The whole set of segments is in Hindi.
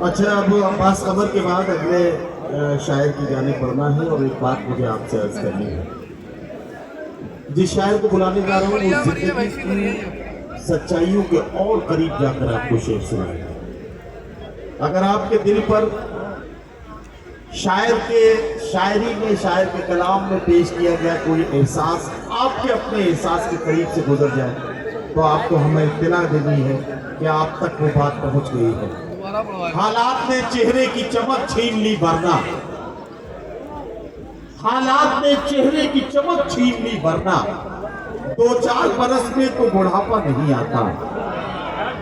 अच्छा, अब अब्बास कमर के बाद अगले शायर की जानिब बढ़ना है और एक बात मुझे आपसे अर्ज करनी है। जिस शायर को बुलाने जा रहा हूँ वो जिंदगी की सच्चाइयों के और करीब जाकर आपको शेर सुनाएगा। अगर आपके दिल पर शायर के शायरी में, शायर के कलाम में पेश किया गया कोई एहसास आपके अपने एहसास के करीब से गुजर जाए तो आपको हमें इत्तला देनी है कि आप तक वो बात पहुंच गई है। हालात ने चेहरे की चमक छीन ली वरना, हालात ने चेहरे की चमक छीन ली वरना 2-4 बरस में तो बुढ़ापा नहीं आता।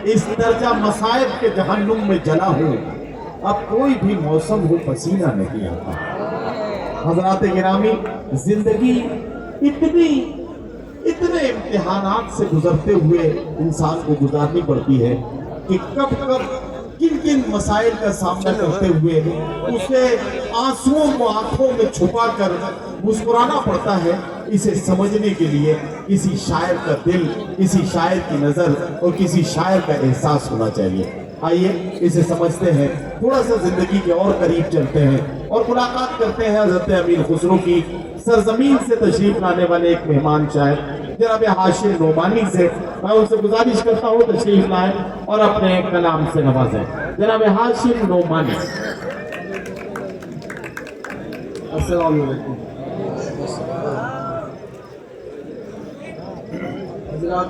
इस दर्जा मसाइब के जहन्नुम में जला हूं, अब कोई भी मौसम हो पसीना नहीं आता। हजरात गिरामी, जिंदगी इतने इम्तिहानात से गुजरते हुए इंसान को गुजारनी पड़ती है कि कब कब किन किन मसाइल का सामना करते हुए उसे आंसुओं को आंखों में छुपा कर मुस्कुराना पड़ता है। इसे समझने के लिए किसी शायर का दिल, किसी शायर की नजर और किसी शायर का एहसास होना चाहिए। आइए इसे समझते हैं, थोड़ा सा जिंदगी के और करीब चलते हैं और मुलाकात करते हैं हज़रत अमीर खुसरो की सरजमीन से तशरीफ लाने वाले एक मेहमान शायर जनाब हाशिम नोमानी से। मैं उनसे गुजारिश करता हूँ तशरीफ लाएं और अपने कलाम से नवाजें। जनाब हाशिम नोमानी। अस्सलाम वालेकुम हजरात,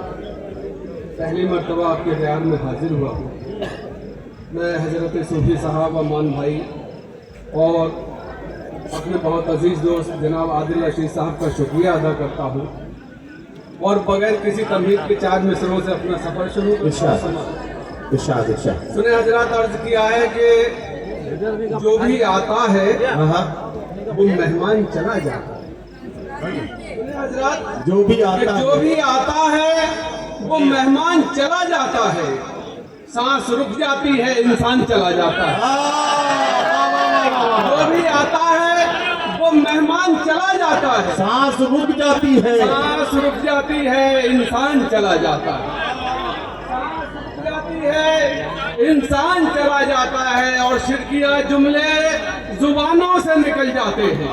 पहली मरतबा आपके ख्याल में हाजिर हुआ हूँ। मैं हजरत सूफी साहब अमान भाई और अपने बहुत अजीज़ दोस्त जनाब आदिल रशीद साहब का शुक्रिया अदा करता हूँ और बगैर किसी तमहीद के 4 मिसरों से अपना सफ़र शुरू सुने हजरात, अर्ज किया है कि जो भी आता है वो मेहमान चला जाता है। हजरात, जो भी आता है वो मेहमान चला जाता है। सांस रुक जाती है, इंसान चला जाता है। जो भी आता है वो मेहमान चला जाता है। सांस रुक जाती है, सांस रुक जाती है, इंसान चला जाता है। सांस रुक जाती है, इंसान चला जाता है और शिरकिया जुमले जुबानों से निकल जाते हैं।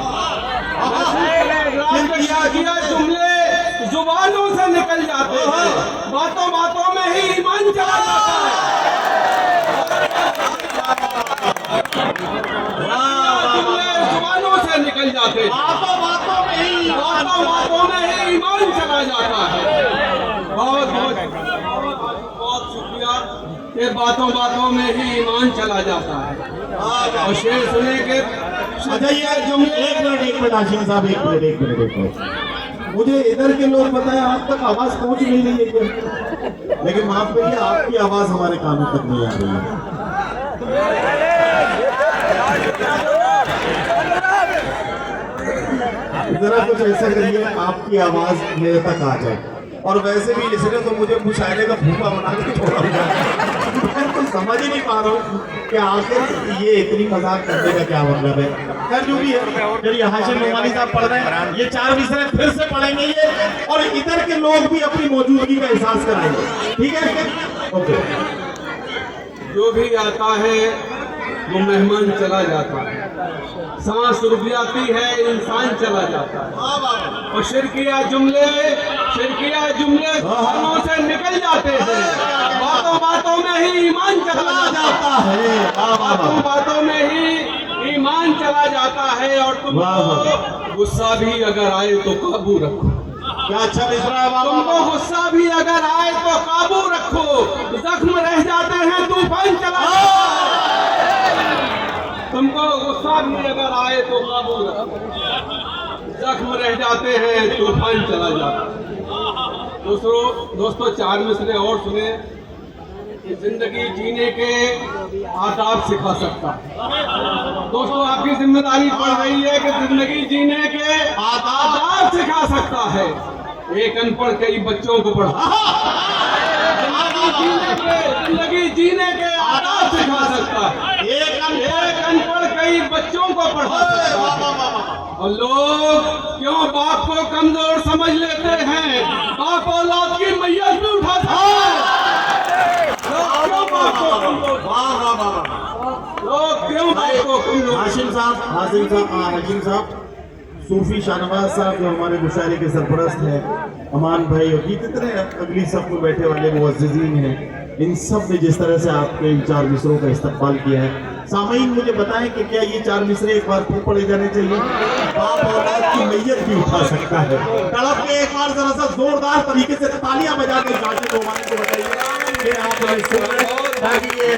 शिरकिया जुमले जुबानों से निकल जाते हैं। बातों बातों में ही ईमान चला जाता है। जुबानों से निकल जाते, बातों बातों में ही ईमान चला जाता है। बहुत शुक्रिया कि बातों बातों में ही ईमान चला जाता है। और शेर सुने के एक मिनट हाशिम साहब, एक मिनट। मुझे इधर के लोग बताएं आप तक आवाज पहुंच नहीं रही है क्या? लेकिन माफ करिए, आपकी आवाज हमारे कानों तक नहीं आ रही है। जरा कुछ ऐसा करिए आपकी आवाज मेरे तक आ जाए। और वैसे भी इसने तो मुझे मुशायरे का भूखा बना के छोड़ा हुआ है। मैं तो समझ ही नहीं पा रहा हूँ कि आखिर ये इतनी मजाक करने का क्या मतलब है। खैर जो भी है, चलिए हाशिम नोमानी साहब पढ़ रहे हैं, ये 4 मिसरे फिर से पढ़ेंगे ये, और इधर के लोग भी अपनी मौजूदगी का एहसास कराएंगे। ठीक है, ओके। जो भी आता है वो मेहमान चला जाता है। सांस रुक जाती है, इंसान चला जाता है। और शिरकिया जुमले जुबानों से निकल जाते हैं। बातों बातों में ही ईमान चला जाता है। बातों बातों में ही ईमान चला जाता है। और तुमको गुस्सा भी अगर आए तो काबू रखो। क्या अच्छा मिसरा है बाबा। तुमको गुस्सा भी अगर आए तो काबू रखो। जख्म रह जाते हैं, तूफान चला जाता है। तुमको गुस्सा भी अगर आए तो काबू रखो। जख्म रह जाते हैं, तूफान चला जाता है। दोस्तों 4 मिसरे और सुने कि जिंदगी जीने के आदाब सिखा सकता है। दोस्तों, आपकी जिम्मेदारी पड़ रही है कि जिंदगी जीने के आदाब सिखा सकता है। एक अनपढ़ कई बच्चों को पढ़ा। जिंदगी जीने के आदाब सिखा सकता है। एक अनपढ़ कई बच्चों को पढ़ा सकता है। और लोग क्यों बाप को कमजोर समझ लेते हैं? बाप औलाद की मैयत भी उठा सकता है। बात को कम लोग हाशिम साहब सूफी शाहनवाज साहब जो हमारे मुशायरे के सरपरस्त हैं, अमान भाई और जितने अगली सब में बैठे वाले मुअज़्ज़िज़ीन हैं, इन सब ने जिस तरह से आपके इन 4 मिसरों का इस्तकबाल किया है। सामईन मुझे बताएं कि क्या ये 4 मिसरे एक बार फिर पढ़े जाने चाहिए? बाप औलाद की मैयत भी उठा सकता है। तड़प के एक बार जरा सा जोरदार तरीके से तालियां बजा के शाशिद रोमानी को बताइए कि आप हमें सुन रहे हैं, ताकि ये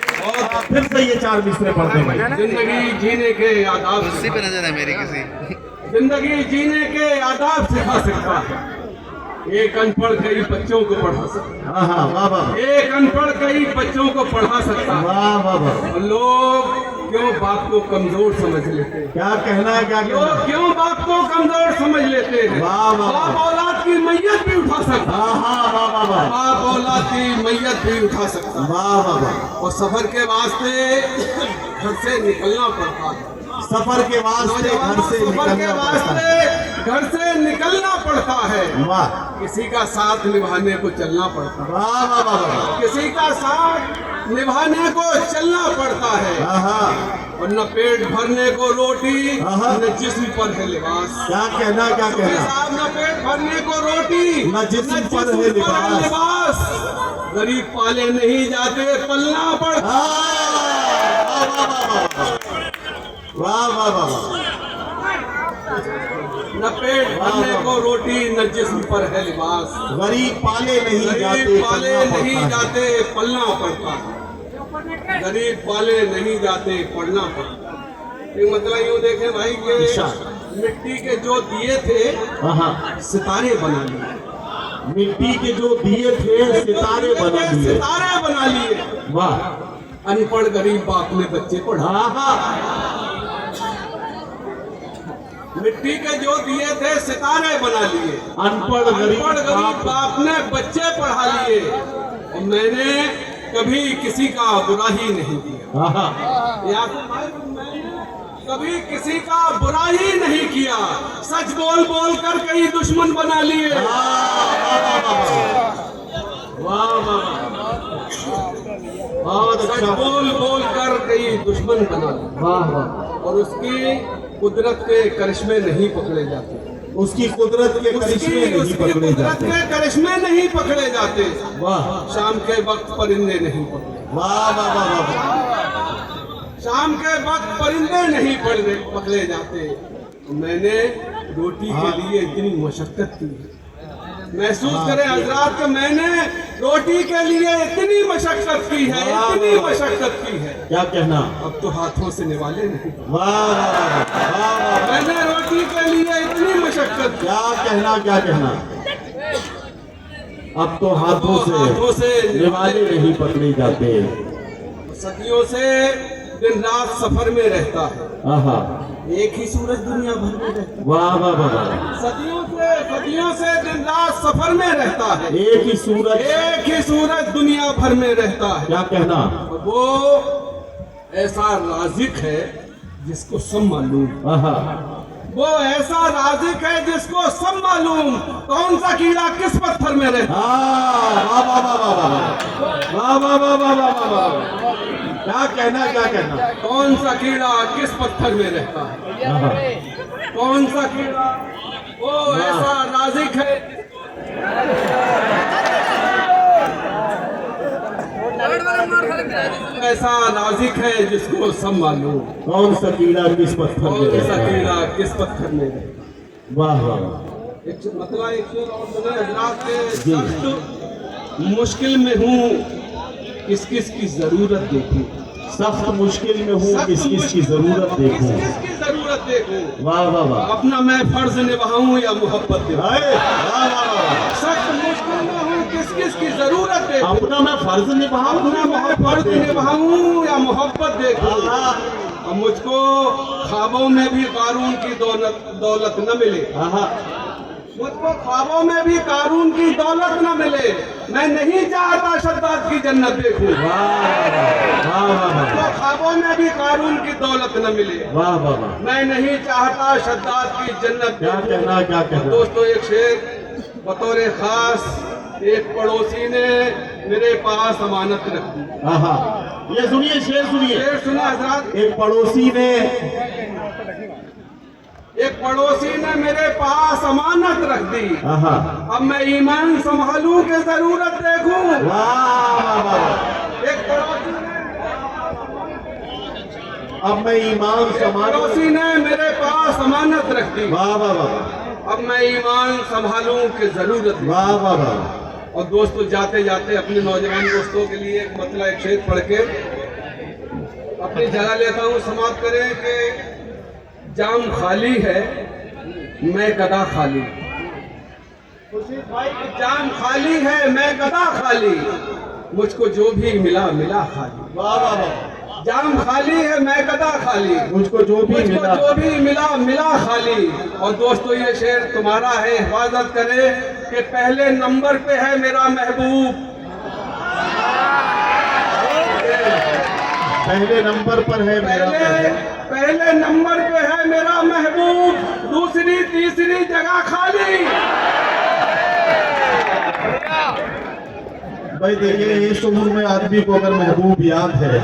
फिर से ये 4 मिसरे पढ़ते हैं। जिंदगी जीने के आदाब उसी पे नजर है मेरी किसी। जिंदगी जीने के आदाब सिखा सकता है। एक अनपढ़ कई बच्चों को पढ़ा सकता हाँ हाँ, वाह वाह है। एक अनपढ़ कई बच्चों को पढ़ा सकता है। वाह वाह वाह। और लोग क्यों बाप को कमजोर समझ लेते हैं? क्या कहना है, क्या कहना लोग है? क्यों बाप को कमजोर समझ लेते हैं? वाह, वाह, वाह। बाप औलाद की मैयत भी उठा सकता है। हाँ हाँ, वाह वाह वाह बाप औलाद की मैयत भी उठा सकता है। वाह वाह वाह। और सफर के वास्ते घर से निकलना पड़ता है। सफर के वास्ते घर से सफर के निकलना पड़ता है। वास्ते घर से निकलना पड़ता है। वाह किसी का साथ निभाने को चलना पड़ता है। वाह वाह वाह वाह। किसी का साथ निभाने को चलना पड़ता है। हाँ हाँ, और न पेट भरने को रोटी, हाँ। न जिस्म पर है लिबास। क्या कहना, क्या कहना? साहब, न पेट भरने को रोटी, न जिस्म पर है लिबास। गरीब पाले नहीं जाते, पलना पड़ता। हाँ, वाह वाह वाह वाह वाह। न पेट भरने को रोटी, न जिस्म पर है लिबास। गरीब पाले नहीं जाते, गरीब पाले पलना नहीं पड़ता है। जाते, पलना पड़ता है। गरीब पाले नहीं जाते, पढ़ना पड़ता है। एक मतलब यूँ देखें भाई कि मिट्टी के जो दिए थे हाँ हाँ, सितारे बना लिए। मिट्टी के जो दिए थे सितारे बना दिए। सितारे बना लिए। वाह। अनपढ़ गरीब बाप ने बच्चे पढ़ा। हाँ हाँ, मिट्टी के जो दिए थे सितारे बना लिए। अनपढ़ गरीब गरीब बाप ने बच्चे पढ़ा लिए। और मैंने कभी किसी का बुरा ही नहीं किया। हाँ हाँ, या मैंने कभी किसी का बुरा ही नहीं किया। सच बोल बोल कर कई दुश्मन बना लिए। वाह वाह, बहुत सच अच्छा। बोल बोल कर कई दुश्मन बना लिए। वाह वाह। और उसकी कुदरत के करिश्मे नहीं पकड़े जाते। उसकी कुदरत के करिश्मे नहीं उसकी पकड़े कुदरत जाते। के करिश्मे नहीं पकड़े जाते। वाह शाम के वक्त परिंदे नहीं पकड़े। वाह वाह वाह वाह। शाम के वक्त परिंदे नहीं पकड़े जाते। तो मैंने रोटी के लिए इतनी मशक्कत की है। महसूस करें हजरात कि मैंने रोटी के लिए इतनी मशक्कत की है, इतनी मशक्कत की है। क्या कहना? अब तो हाथों से निवाले नहीं। वाह वाह वाह वाह वाह। मैंने रोटी के लिए इतनी मशक्कत की। क्या कहना, क्या कहना? अब तो हाथों से निवाले नहीं पकड़े जाते। सदियों से दिन रात सफर में रहता है। आहा, एक ही सूरज दुनिया भर में रहता है। वाह वाह वाह वाह। सदियों से दिन रात सफर में रहता है। एक ही सूरज, एक ही सूरज दुनिया भर में रहता है। क्या कहना? वो ऐसा राज़िक है जिसको सब मालूम। आहा, वो ऐसा राज़िक है जिसको सब मालूम कौन सा कीड़ा किस पत्थर में रहता है। वाह वाह वाह वाह वाह वाह वाह वाह वाह वाह। क्या कहना, क्या कहना? कौन सा कीड़ा किस पत्थर में रहता है। आहा, कौन सा कीड़ा वो ऐसा राज़िक है। ऐसा नाजिक है जिसको सब मालूम। कौन सा कीड़ा किस पत्थर में कौन सा रहता है? कीड़ा किस पत्थर में रहता। वाह वाह वाह। एक मतलब एक शेर और सुने हजरात के। जी। सख्त मुश्किल में हूँ, किस किस की जरूरत देखूं। सख्त मुश्किल में हूँ, किस किस की जरूरत देखूं। किस किस की जरूरत देखूं। वाह वाह वाह। अपना मैं फर्ज निभाऊं या मोहब्बत दे। हाय, वाह वाह वाह। सख्त मुश्किल में हूँ, किस किस की जरूरत देखूं। अपना मैं फर्ज निभाऊं, अपना मैं फर्ज निभाऊं या मोहब्बत देखूं। और मुझको ख्वाबों में भी कारून की दौलत न मिले। आहा, मुझको ख्वाबों में भी कारून की दौलत न मिले। मैं नहीं चाहता शद्दाद की जन्नत देखूं। वाह वाह वाह। मुझको ख्वाबों में भी कारून की दौलत न मिले। वाह वाह वाह। मैं नहीं चाहता शद्दाद की जन्नत क्या देखूं। कहना, क्या कहना? दोस्तों एक शेर बतौर खास एक पड़ोसी ने मेरे पास अमानत रख दी। आहा, ये सुनिए, शेर सुनिए। शेर सुने हजरत। एक पड़ोसी ने मेरे पास अमानत रख दी, अब मैं ईमान संभालूं के जरूरत देखूं। एक अब मैं ईमान पड़ोसी ने मेरे पास अमानत रख दी, वाह वाह वाह, अब मैं ईमान संभालूं के जरूरत। वाह वाह वाह। और दोस्तों, जाते जाते अपने नौजवान दोस्तों के लिए एक शेर पढ़ के अपनी जगह लेता हूँ। समाप्त करें कि जाम खाली है, मैं गदा खाली। भाई, जाम खाली है, मैं गदा खाली, मुझको जो भी मिला मिला खाली। वाह वाह वाह। जाम खाली है, मैं गदा खाली, मुझको जो भी मिला मिला खाली। और दोस्तों, ये शेर तुम्हारा है, हिफाजत करे कि पहले नंबर पे है मेरा महबूब। पहले नंबर पर है पहले नंबर पे है मेरा महबूब, दूसरी तीसरी जगह खाली। भाई देखिए, इस उम्र में आदमी को अगर महबूब याद है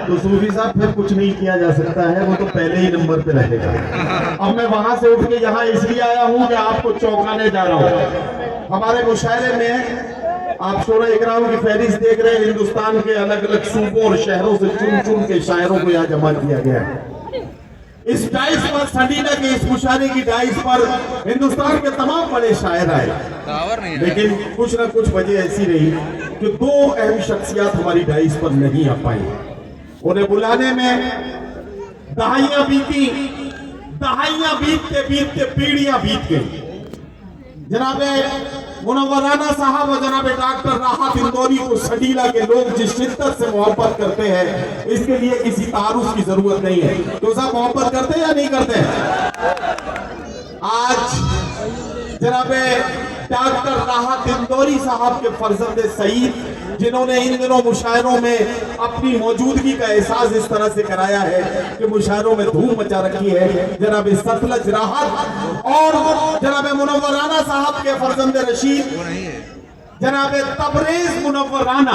तो सूफी साहब फिर कुछ नहीं किया जा सकता है, वो तो पहले ही नंबर पे रहेगा। अब मैं वहां से उठ के यहाँ इसलिए आया हूँ कि आपको चौंकाने जा रहा हूँ। हमारे मुशायरे में आप शोरा इकराम की फहरिस्त देख रहे हैं, हिंदुस्तान के अलग अलग सूबों और शहरों से चुन चुन के शायरों को यहाँ जमा किया गया है। इस डाइस पर, सडीना के इस मुशायरे की डाइस पर हिंदुस्तान के तमाम बड़े शायर आए, लेकिन कुछ न कुछ वजह ऐसी रही कि दो अहम शख्सियत हमारी डाइस पर नहीं आ पाई। उन्हें बुलाने में दहाइयां बीती, दहाइयां बीतते बीतते पीढ़ियां बीत गई। जनाबे मुनव्वराना साहब और जनाबे डॉक्टर राहत इंदौरी को सडीला के लोग जिस शिद्दत से मोहब्बत करते हैं, इसके लिए किसी तारुफ की जरूरत नहीं है। तो साहब मोहब्बत करते या नहीं करते? आज जनाबे डॉक्टर राहत इंदौरी साहब के फर्जंद सईद, जिन्होंने इन दिनों मुशायरों में अपनी मौजूदगी का एहसास इस तरह से कराया है कि मुशायरों में धूम मचा रखी है, जनाब सतलज राहत और जनाब मुनव्वराना साहब के फर्जंद रशीद जनाब तबरेज मुनव्वराना,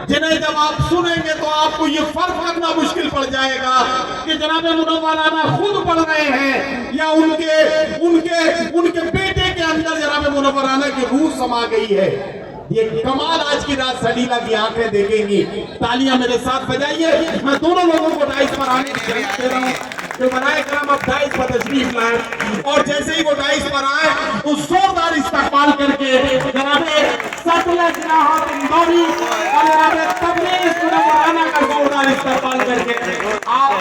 जिन्हें जब आप सुनेंगे तो आपको ये फर्क करना मुश्किल पड़ जाएगा कि जनाब मुनव्वराना खुद पढ़ रहे हैं या उनके बेटे के अंदर जनाब मुनव्वराना की रूह समा गई है। ये कमाल आज की रात सडीला की आंखें देखेंगी। तालियां मेरे साथ बजाइए। मैं दोनों लोगों को डाइस पर आने की जरूरत दे रहा हूं कि बनाए करम अब डाइस पर तशरीफ लाए, और जैसे ही वो डाइस पर आए तो जोरदार इस्तकबाल करके जनाब सतलज राहत इंदौरी और जनाब तबरेज मुनव्वराना का जोरदार इस्तकबाल करके आप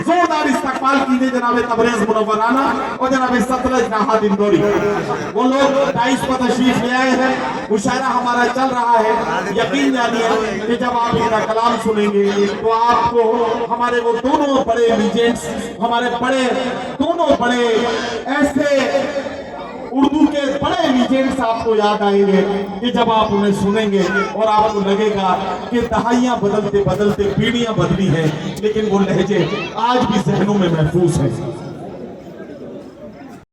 जोरदार इस्तकबाल कीजिए जनाब तबरेज मुनव्वराना और जनाब सतलज राहत इंदौरी। वो लोग डाइस पर तशरीफ ले आए हैं, मुशायरा हमारा चल रहा है। यकीन जानिए कि जब आप इनका कलाम सुनेंगे तो आपको हमारे वो दोनों बड़े लीजेंड्स, हमारे बड़े दोनों बड़े ऐसे उर्दू के बड़े लीजेंड्स आपको याद आएंगे कि जब आप उन्हें सुनेंगे और आपको लगेगा कि दहाइयां बदलते बदलते पीढ़ियां बदली हैं, लेकिन वो लहजे आज भी जहनों में महफूज है।